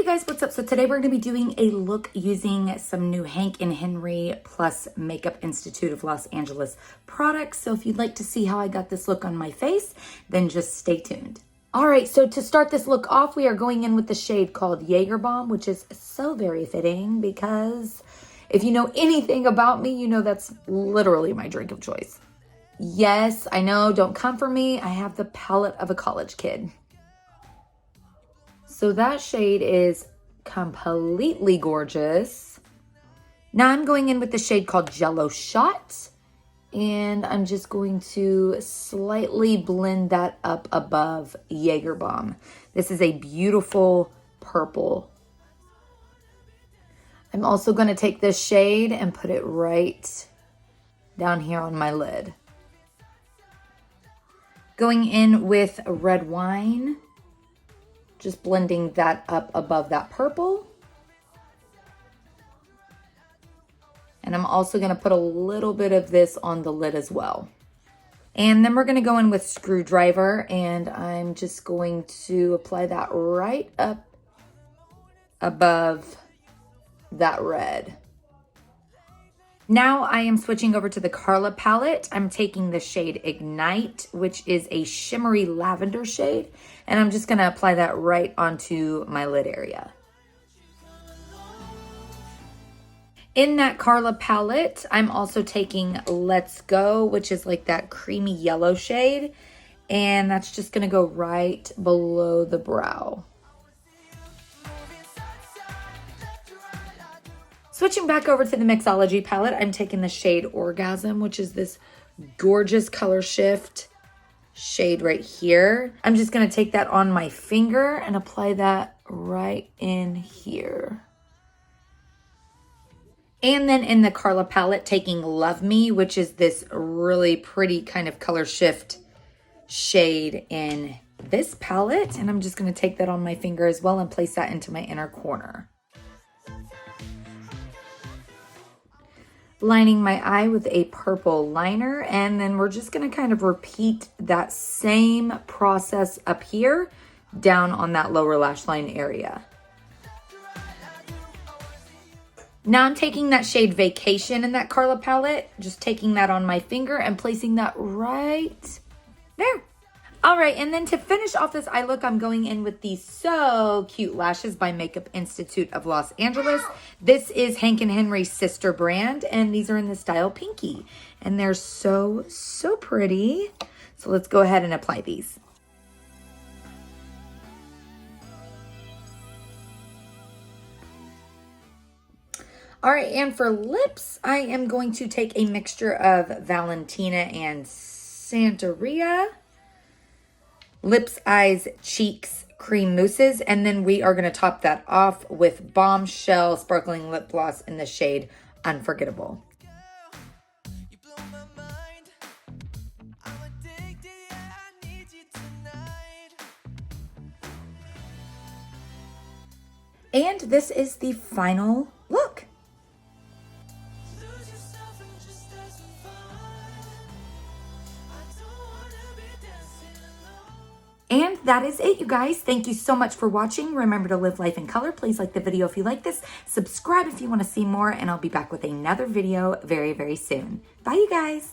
you guys, what's up? So today we're going to be doing a look using some new Hank and Henry plus Makeup Institute of Los Angeles products. So if you'd like to see how I got this look on my face, then just stay tuned. All right, so to start this look off, we are going in with the shade called Jaeger Bomb, which is so very fitting because if you know anything about me, you know that's literally my drink of choice. Yes, I know, don't come for me. I have the palette of a college kid. So that shade is completely gorgeous. Now I'm going in with the shade called Jello Shot. And I'm just going to slightly blend that up above Jaeger Bomb. This is a beautiful purple. I'm also going to take this shade and put it right down here on my lid. Going in with Red Wine. Just blending that up above that purple. And I'm also going to put a little bit of this on the lid as well. And then we're going to go in with Screwdriver, and I'm just going to apply that right up above that red. Now I am switching over to the Carla palette. I'm taking the shade Ignite, which is a shimmery lavender shade, and I'm just going to apply that right onto my lid area. In that Carla palette, I'm also taking Let's Go, which is like that creamy yellow shade, and that's just going to go right below the brow. Switching back over to the Mixology palette, I'm taking the shade Orgasm, which is this gorgeous color shift shade right here. I'm just going to take that on my finger and apply that right in here. And then in the Carla palette, taking Love Me, which is this really pretty kind of color shift shade in this palette. And I'm just going to take that on my finger as well and place that into my inner corner. Lining my eye with a purple liner, and then we're just going to kind of repeat that same process up here down on that lower lash line area. Now I'm taking that shade Vacation in that Carla palette, just taking that on my finger and placing that right there. All right, and then to finish off this eye look, I'm going in with these So Cute Lashes by Makeup Institute of Los Angeles. This is Hank and Henry's sister brand, and these are in the style Pinky. And they're so, so pretty. So let's go ahead and apply these. All right, and for lips, I am going to take a mixture of Valentina and Santeria. Lips, Eyes, Cheeks, Cream Mousses, and then we are going to top that off with Bombshell Sparkling Lip Gloss in the shade Unforgettable. And this is the final look. And that is it, you guys. Thank you so much for watching. Remember to live life in color. Please like the video if you like this. Subscribe if you want to see more, and I'll be back with another video very, very soon. Bye, you guys.